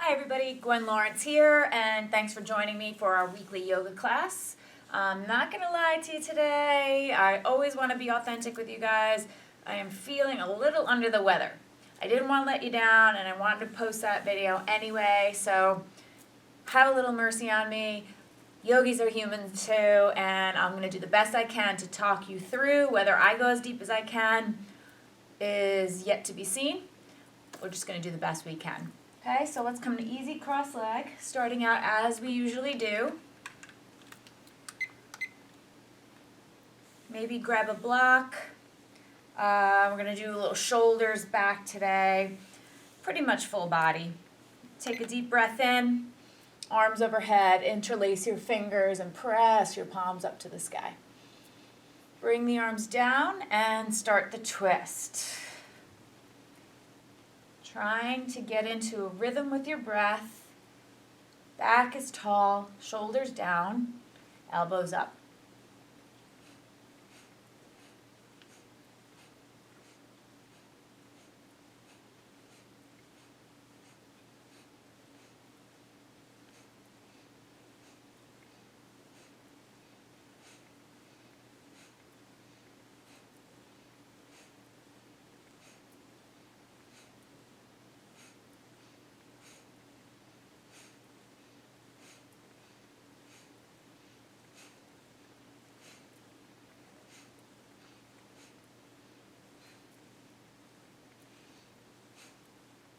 Hi everybody, Gwen Lawrence here, and thanks for joining me for our weekly yoga class. I'm not going to lie to you today. I always want to be authentic with you guys. I am feeling a little under the weather. I didn't want to let you down, and I wanted to post that video anyway, so have a little mercy on me. Yogis are human too, and I'm going to do the best I can to talk you through. Whether I go as deep as I can is yet to be seen. We're just going to do the best we can. Okay, so let's come to easy cross leg, starting out as we usually do. Maybe grab a block. We're going to do a little shoulders back today. Pretty much full body. Take a deep breath in, arms overhead, interlace your fingers and press your palms up to the sky. Bring the arms down and start the twist. Trying to get into a rhythm with your breath. Back is tall, shoulders down, elbows up.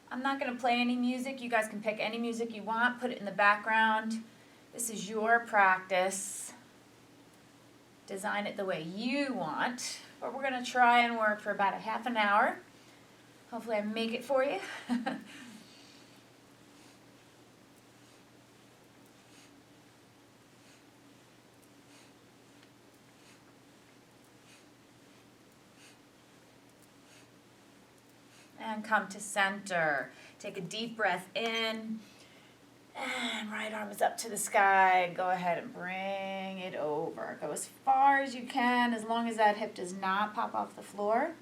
I'm not going to play any music. You guys can pick any music you want, put it in the background. This is your practice. Design it the way you want. But we're going to try and work for about a half an hour. Hopefully I make it for you. And come to center. Take a deep breath in. And right arm is up to the sky. Go ahead and bring it over. Go as far as you can, as long as that hip does not pop off the floor.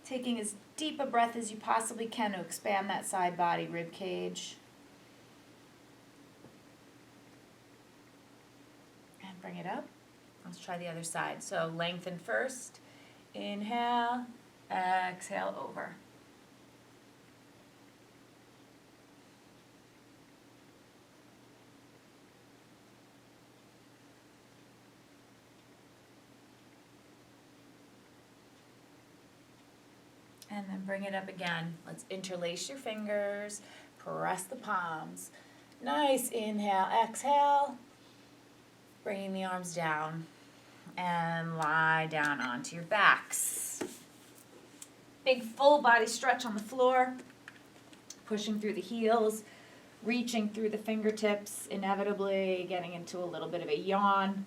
Taking as deep a breath as you possibly can to expand that side body rib cage. And bring it up. Let's try the other side. So lengthen first. Inhale. Exhale over. And then bring it up again. Let's interlace your fingers, press the palms. Nice inhale, exhale. Bringing the arms down and lie down onto your backs. Big full body stretch on the floor, pushing through the heels, reaching through the fingertips, inevitably getting into a little bit of a yawn.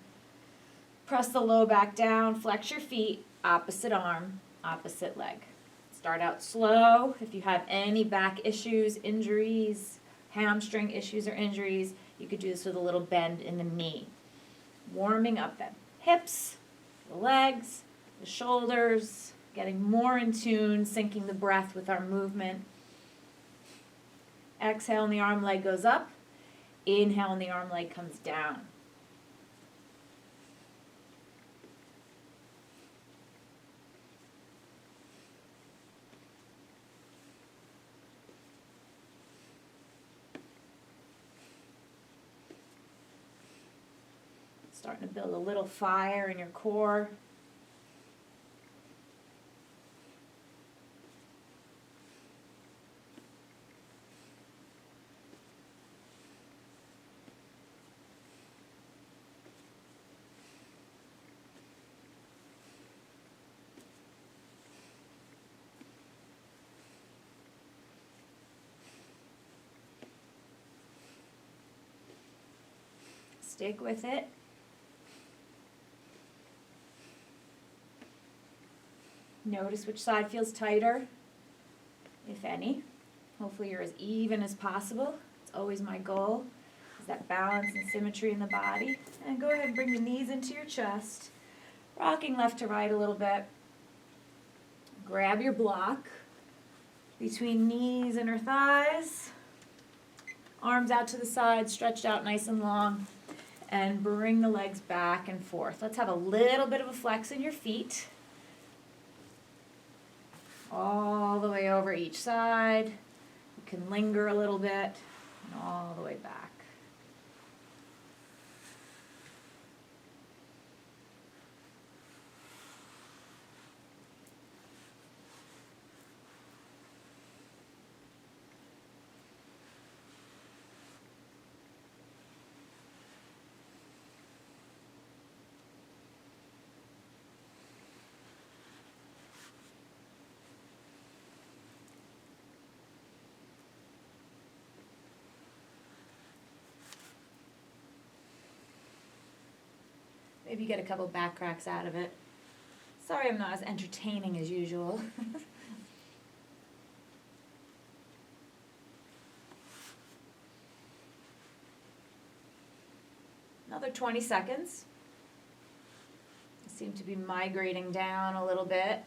Press the low back down, flex your feet, opposite arm, opposite leg. Start out slow. If you have any back issues, injuries, hamstring issues or injuries, you could do this with a little bend in the knee. Warming up the hips, the legs, the shoulders, getting more in tune, syncing the breath with our movement. Exhale and the arm leg goes up. Inhale and the arm leg comes down. Starting to build a little fire in your core. Stick with it. Notice which side feels tighter, if any. Hopefully you're as even as possible. It's always my goal, is that balance and symmetry in the body. And go ahead and bring the knees into your chest, rocking left to right a little bit. Grab your block between knees and her thighs. Arms out to the side, stretched out nice and long, and bring the legs back and forth. Let's have a little bit of a flex in your feet. All the way over each side. You can linger a little bit, and all the way back. Maybe get a couple back cracks out of it. Sorry I'm not as entertaining as usual. Another 20 seconds. I seem to be migrating down a little bit.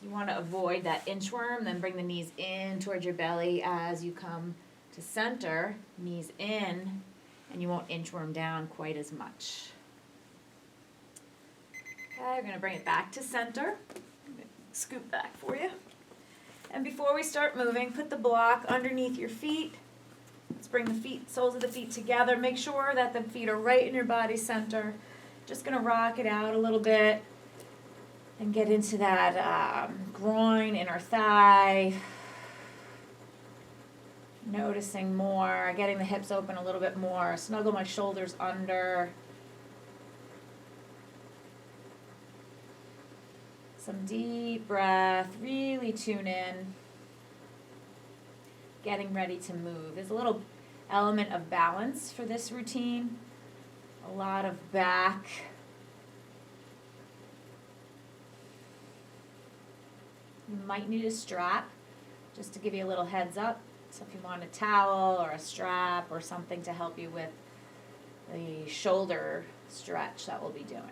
You want to avoid that inchworm, then bring the knees in towards your belly as you come to center, knees in, and you won't inchworm down quite as much. Okay, we're going to bring it back to center. Scoop back for you. And before we start moving, put the block underneath your feet. Let's bring the feet, soles of the feet together. Make sure that the feet are right in your body center. Just going to rock it out a little bit. And get into that groin, inner thigh. Noticing more, getting the hips open a little bit more. Snuggle my shoulders under. Some deep breath, really tune in. Getting ready to move. There's a little element of balance for this routine. A lot of back. You might need a strap, just to give you a little heads up. So if you want a towel or a strap or something to help you with the shoulder stretch that we'll be doing.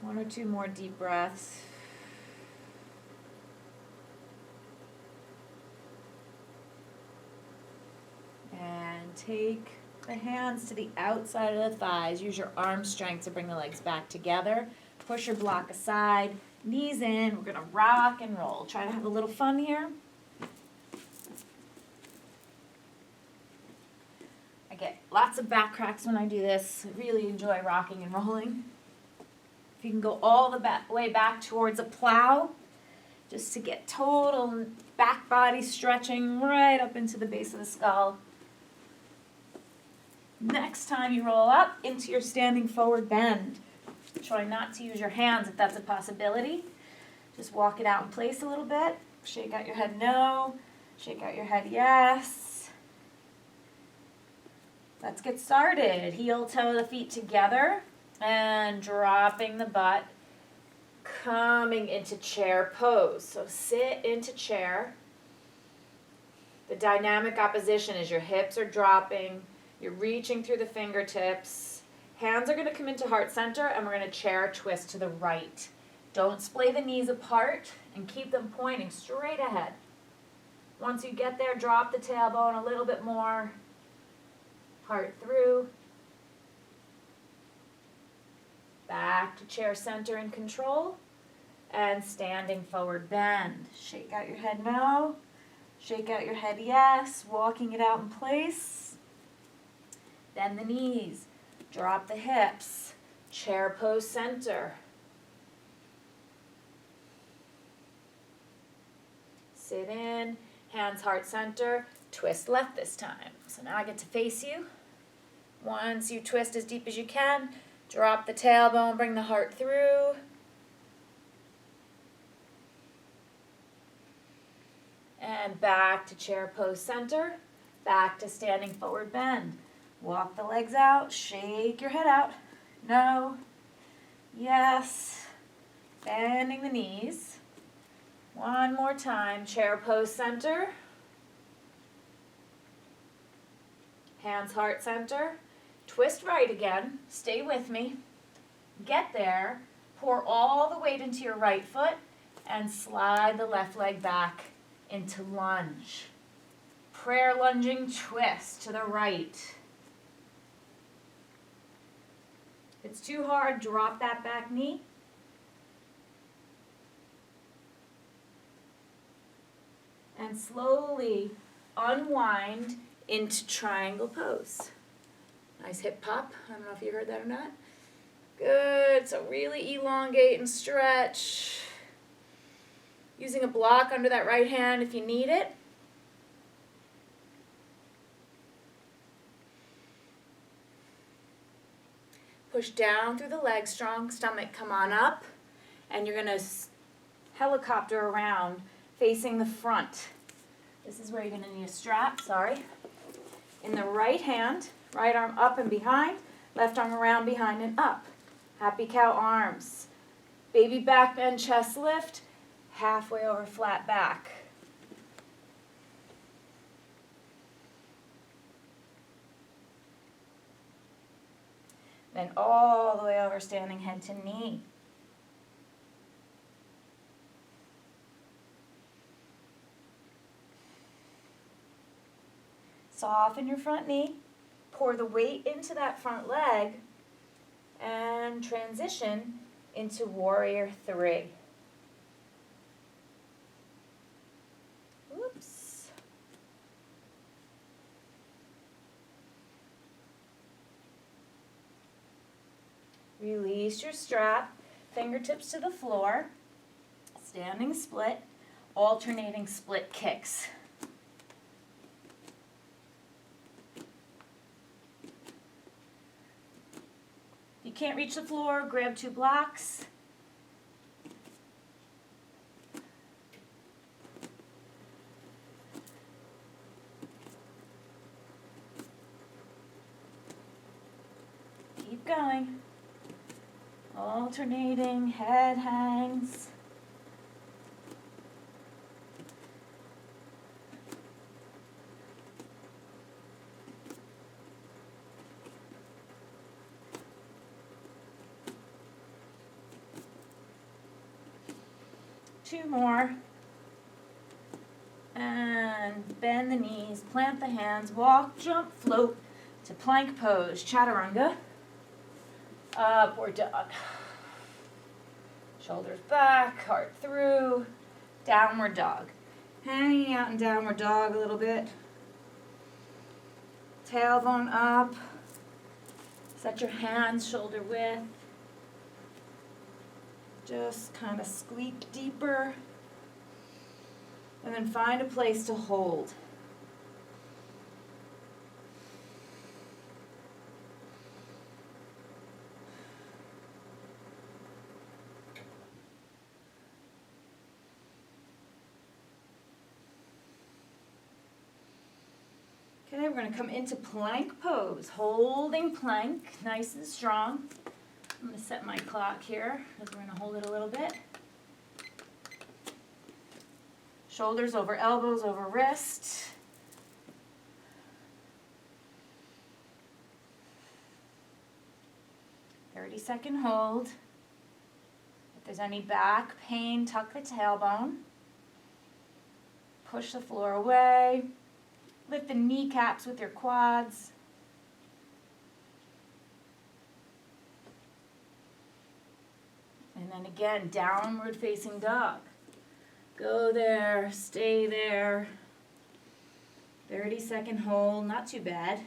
1 or 2 more deep breaths. And take the hands to the outside of the thighs. Use your arm strength to bring the legs back together. Push your block aside, knees in. We're going to rock and roll. Try to have a little fun here. I get lots of back cracks when I do this. I really enjoy rocking and rolling. If you can go all the way back towards a plow, just to get total back body stretching right up into the base of the skull. Next time you roll up into your standing forward bend. Try not to use your hands if that's a possibility. Just walk it out in place a little bit. Shake out your head no. Shake out your head yes. Let's get started. Heel toe the feet together and dropping the butt. Coming into chair pose. So sit into chair. The dynamic opposition is your hips are dropping. You're reaching through the fingertips. Hands are going to come into heart center, and we're going to chair twist to the right. Don't splay the knees apart, and keep them pointing straight ahead. Once you get there, drop the tailbone a little bit more. Heart through. Back to chair center and control. And standing forward bend. Shake out your head no. Shake out your head yes. Walking it out in place. Bend the knees. Drop the hips. Chair pose center. Sit in. Hands heart center. Twist left this time. So now I get to face you. Once you twist as deep as you can, drop the tailbone, bring the heart through. And back to chair pose center. Back to standing forward bend. Walk the legs out, shake your head out. No. Yes. Bending the knees. One more time, chair pose center. Hands heart center. Twist right again. Stay with me. Get there. Pour all the weight into your right foot and slide the left leg back into lunge. Prayer lunging twist to the right. If it's too hard, drop that back knee. And slowly unwind into triangle pose. Nice hip pop. I don't know if you heard that or not. Good. So really elongate and stretch. Using a block under that right hand if you need it. Push down through the legs, strong stomach, come on up. And you're going to helicopter around facing the front. This is where you're going to need a strap, In the right hand, right arm up and behind, left arm around, behind and up. Happy cow arms. Baby back bend, chest lift, halfway over flat back. Then all the way over, standing head to knee. Soften your front knee. Pour the weight into that front leg and transition into warrior 3. Whoops. Release your strap, fingertips to the floor, standing split, alternating split kicks. If you can't reach the floor, grab 2 blocks. Keep going. Alternating, head hangs. Two more. And bend the knees, plant the hands, walk, jump, float to plank pose, chaturanga. Upward dog. Shoulders back, heart through, downward dog. Hanging out in downward dog a little bit. Tailbone up. Set your hands shoulder width. Just kind of squeak deeper. And then find a place to hold. Okay, we're going to come into plank pose, holding plank, nice and strong. I'm going to set my clock here because we're going to hold it a little bit. Shoulders over elbows, over wrist. Second hold. If there's any back pain, tuck the tailbone. Push the floor away. Lift the kneecaps with your quads. And then again, downward facing dog. Go there, stay there. 30-second hold, not too bad.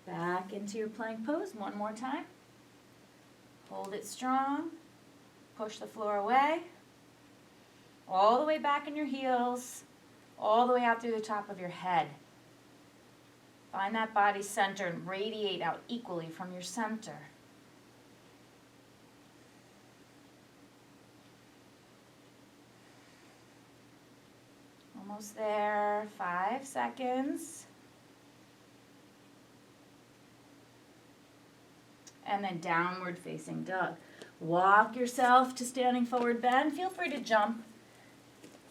Back into your plank pose one more time. Hold it strong. Push the floor away. All the way back in your heels. All the way out through the top of your head. Find that body center and radiate out equally from your center. One Almost there, 5 seconds. And then downward facing dog. Walk yourself to standing forward bend. Feel free to jump.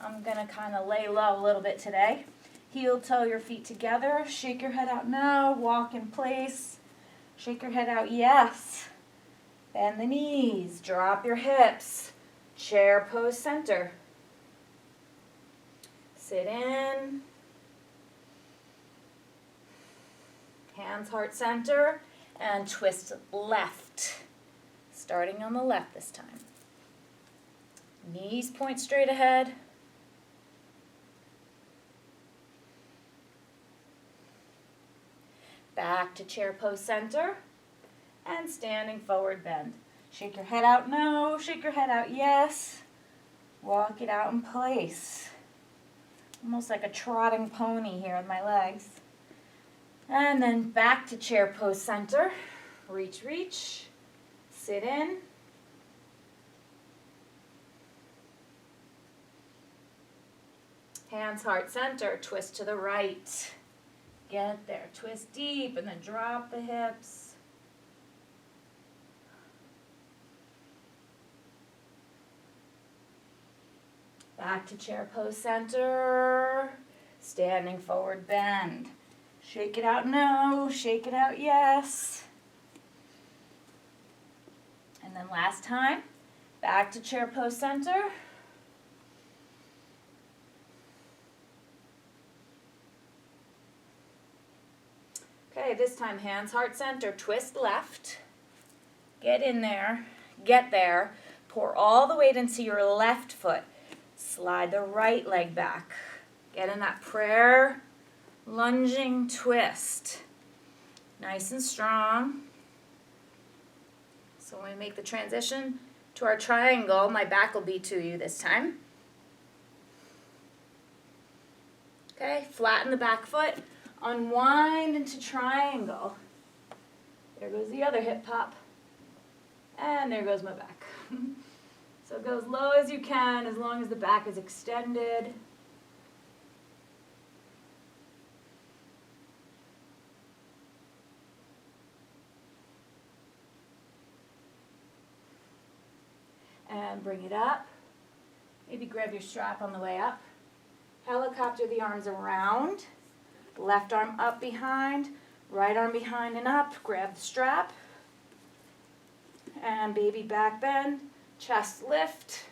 I'm gonna kind of lay low a little bit today. Heel toe your feet together. Shake your head out no. Walk in place. Shake your head out yes. Bend the knees. Drop your hips. Chair pose center. Sit in. Hands heart center. And twist left. Starting on the left this time. Knees point straight ahead. Back to chair pose center. And standing forward bend. Shake your head out no. Shake your head out yes. Walk it out in place. Almost like a trotting pony here with my legs. And then back to chair pose center. Reach, reach. Sit in. Hands heart center. Twist to the right. Get there. Twist deep and then drop the hips. Back to chair pose center. Standing forward bend. Shake it out no. Shake it out yes. And then last time. Back to chair pose center. Okay, this time hands heart center, twist left, get in there, get there, pour all the weight into your left foot, slide the right leg back, get in that prayer, lunging twist, nice and strong. So when we make the transition to our triangle, my back will be to you this time. Okay, flatten the back foot. Unwind into triangle. There goes the other hip pop. And there goes my back. So go as low as you can, as long as the back is extended. And bring it up. Maybe grab your strap on the way up. Helicopter the arms around. Left arm up behind, right arm behind and up. Grab the strap. And baby back bend, chest lift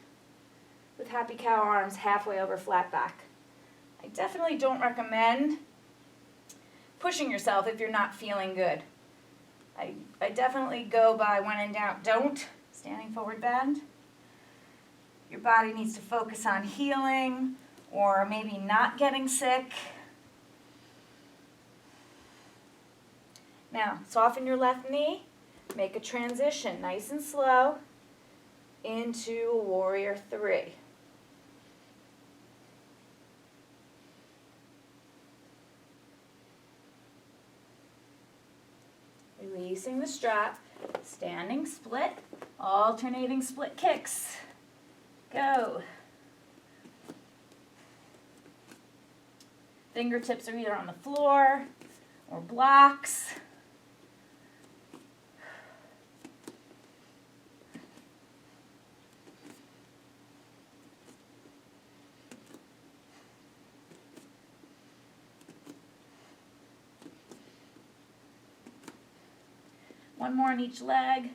with happy cow arms halfway over flat back. I definitely don't recommend pushing yourself if you're not feeling good. I definitely go by when in doubt, don't. Standing forward bend. Your body needs to focus on healing or maybe not getting sick. Now, soften your left knee, make a transition nice and slow into warrior 3. Releasing the strap, standing split, alternating split kicks. Go. Fingertips are either on the floor or blocks. One more on each leg.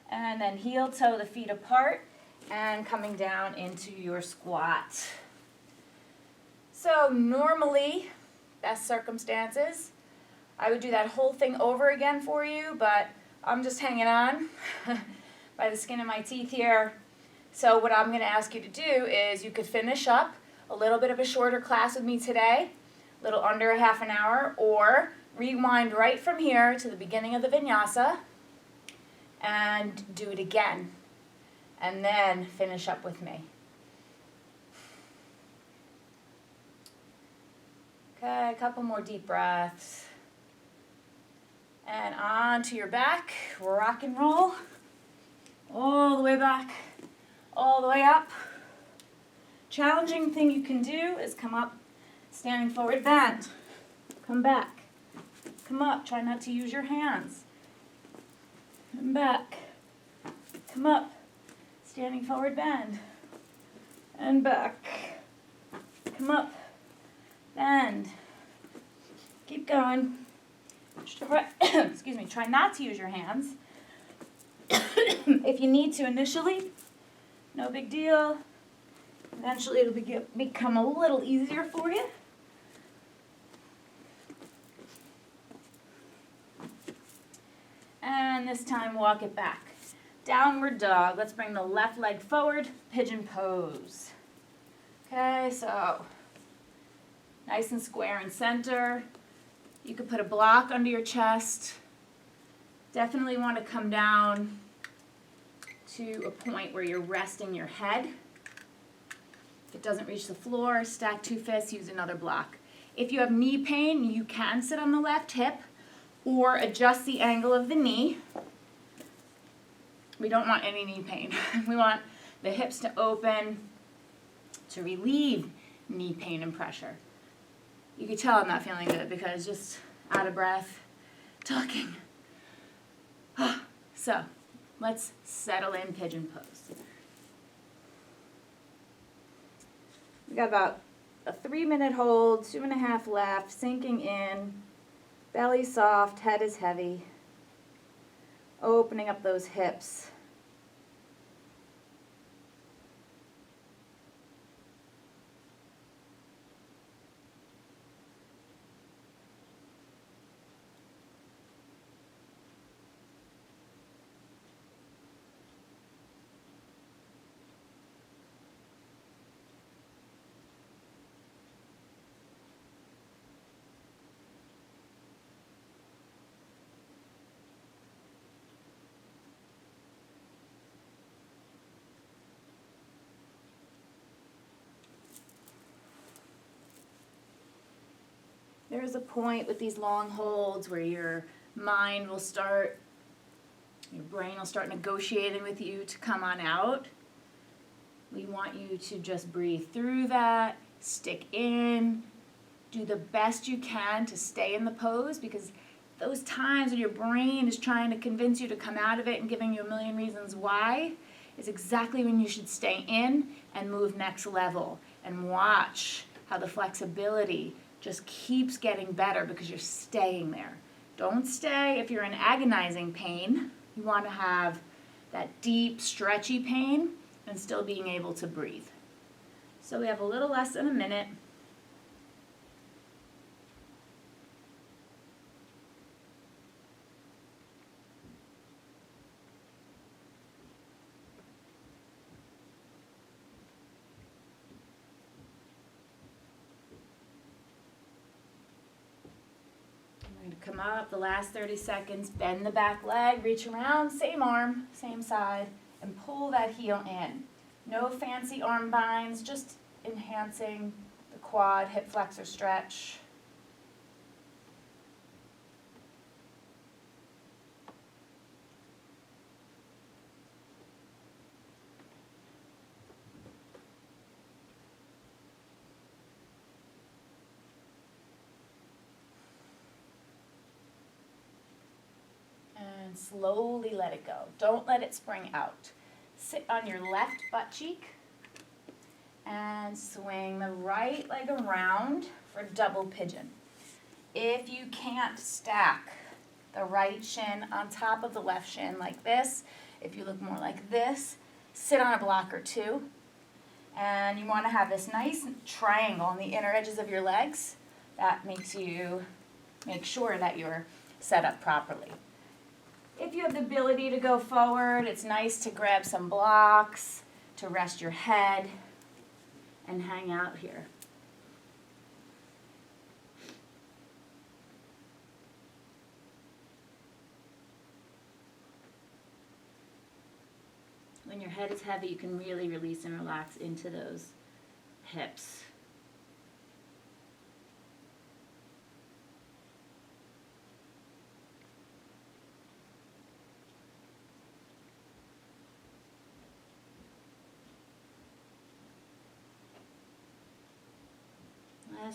And then heel toe the feet apart and coming down into your squat. So normally, best circumstances, I would do that whole thing over again for you, but I'm just hanging on by the skin of my teeth here. So what I'm going to ask you to do is you could finish up a little bit of a shorter class with me today, a little under a half an hour, or rewind right from here to the beginning of the vinyasa and do it again, and then finish up with me. Okay, a couple more deep breaths. And on to your back, rock and roll, all the way back, all the way up. Challenging thing you can do is come up, standing forward bend. Come back. Come up. Try not to use your hands. Come back. Come up. Standing forward bend. And back. Come up. Bend. Keep going. Excuse me. Try not to use your hands. If you need to initially, no big deal. Eventually it'll become a little easier for you. And this time walk it back. Downward dog. Let's bring the left leg forward. Pigeon pose. Okay, so nice and square in center. You could put a block under your chest. Definitely want to come down to a point where you're resting your head. If it doesn't reach the floor, stack two fists, use another block. If you have knee pain, you can sit on the left hip or adjust the angle of the knee. We don't want any knee pain. We want the hips to open to relieve knee pain and pressure. You can tell I'm not feeling good because just out of breath, talking. So let's settle in pigeon pose. We got about a 3-minute hold, 2.5 left, sinking in, belly soft, head is heavy, opening up those hips. There's a point with these long holds where your mind will start, your brain will start negotiating with you to come on out. We want you to just breathe through that, stick in, do the best you can to stay in the pose, because those times when your brain is trying to convince you to come out of it and giving you a million reasons why is exactly when you should stay in and move next level and watch how the flexibility just keeps getting better because you're staying there. Don't stay if you're in agonizing pain. You want to have that deep, stretchy pain and still being able to breathe. So we have a little less than a minute. Come up, the last 30 seconds, bend the back leg, reach around, same arm, same side, and pull that heel in. No fancy arm binds, just enhancing the quad, hip flexor stretch. And slowly let it go. Don't let it spring out. Sit on your left butt cheek and swing the right leg around for double pigeon. If you can't stack the right shin on top of the left shin like this, if you look more like this, sit on a block or two. And you want to have this nice triangle on the inner edges of your legs. That makes you make sure that you're set up properly. If you have the ability to go forward, it's nice to grab some blocks to rest your head and hang out here. When your head is heavy, you can really release and relax into those hips.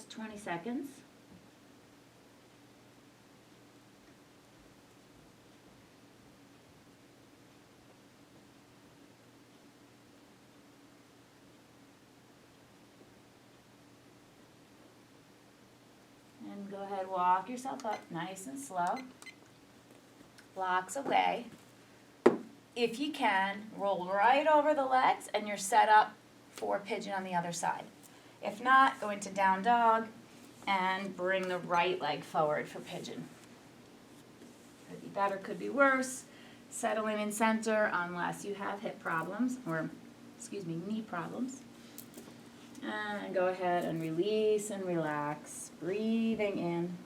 Last 20 seconds. And go ahead, walk yourself up nice and slow. Blocks away. If you can, roll right over the legs and you're set up for pigeon on the other side. If not, go into down dog and bring the right leg forward for pigeon. Could be better, could be worse. Settling in center unless you have hip problems or, knee problems. And go ahead and release and relax, breathing in.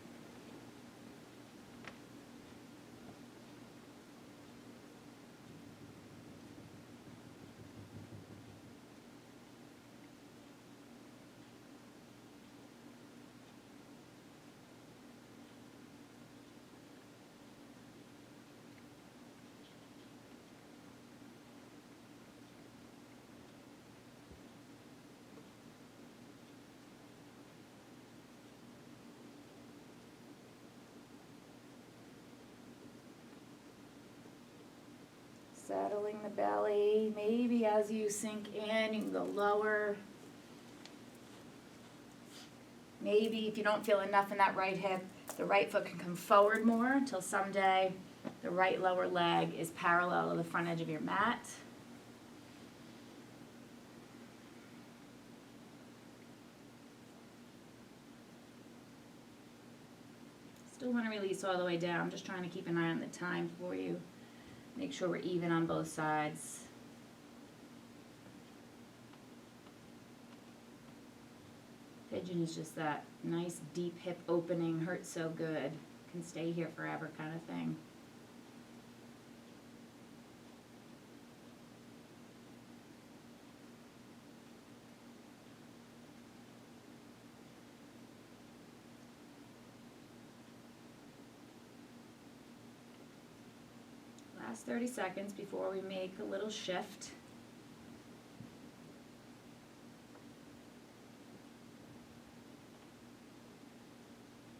Settling the belly, maybe as you sink in, you can go lower. Maybe if you don't feel enough in that right hip, the right foot can come forward more until someday the right lower leg is parallel to the front edge of your mat. Still want to release all the way down. I'm just trying to keep an eye on the time for you. Make sure we're even on both sides. Pigeon is just that nice deep hip opening, hurts so good, can stay here forever kind of thing. Last 30 seconds before we make a little shift.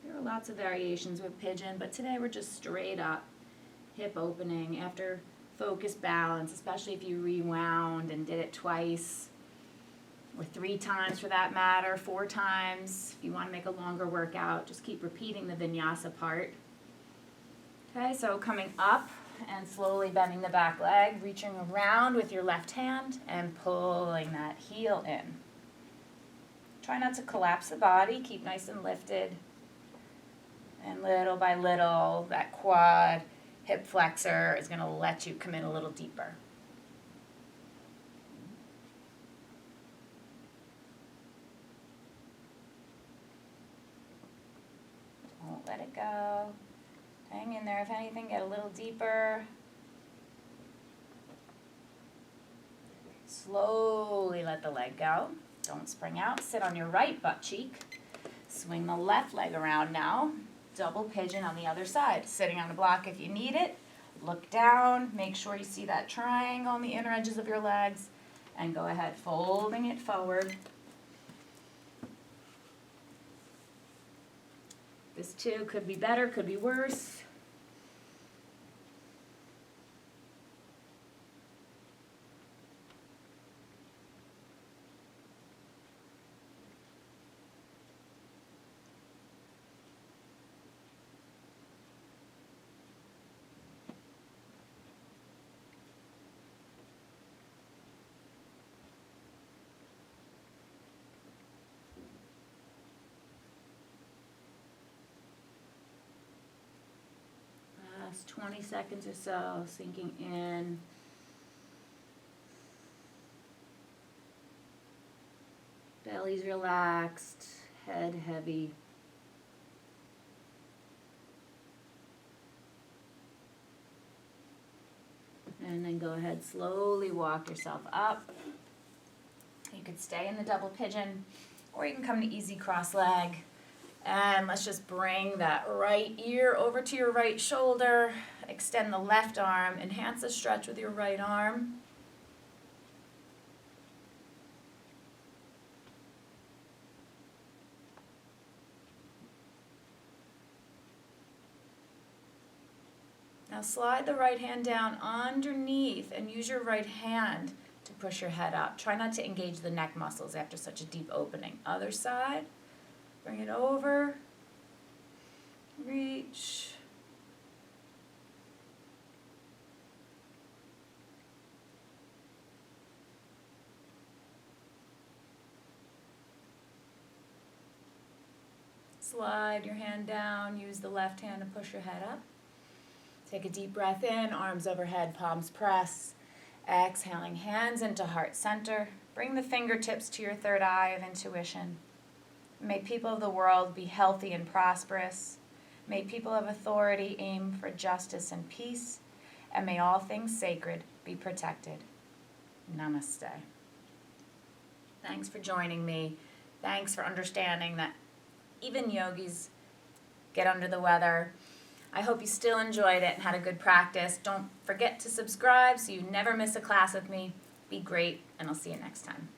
There are lots of variations with pigeon, but today we're just straight up hip opening after focus balance, especially if you rewound and did it twice or 3 times for that matter, 4 times. If you want to make a longer workout, just keep repeating the vinyasa part. Okay, so coming up and slowly bending the back leg, reaching around with your left hand and pulling that heel in. Try not to collapse the body, keep nice and lifted. And little by little, that quad hip flexor is going to let you come in a little deeper. Don't let it go. Hang in there. If anything, get a little deeper. Slowly let the leg go. Don't spring out. Sit on your right butt cheek. Swing the left leg around now. Double pigeon on the other side. Sitting on the block if you need it. Look down. Make sure you see that triangle on the inner edges of your legs. And go ahead, folding it forward. This too could be better, could be worse. Last 20 seconds or so, sinking in. Belly's relaxed, head heavy. And then go ahead, slowly walk yourself up. You could stay in the double pigeon, or you can come to easy cross leg. And let's just bring that right ear over to your right shoulder. Extend the left arm. Enhance the stretch with your right arm. Now slide the right hand down underneath and use your right hand to push your head up. Try not to engage the neck muscles after such a deep opening. Other side, bring it over, reach. Slide your hand down, use the left hand to push your head up. Take a deep breath in, arms overhead, palms press. Exhaling, hands into heart center. Bring the fingertips to your third eye of intuition. May people of the world be healthy and prosperous. May people of authority aim for justice and peace. And may all things sacred be protected. Namaste. Thanks for joining me. Thanks for understanding that even yogis get under the weather. I hope you still enjoyed it and had a good practice. Don't forget to subscribe so you never miss a class with me. Be great, and I'll see you next time.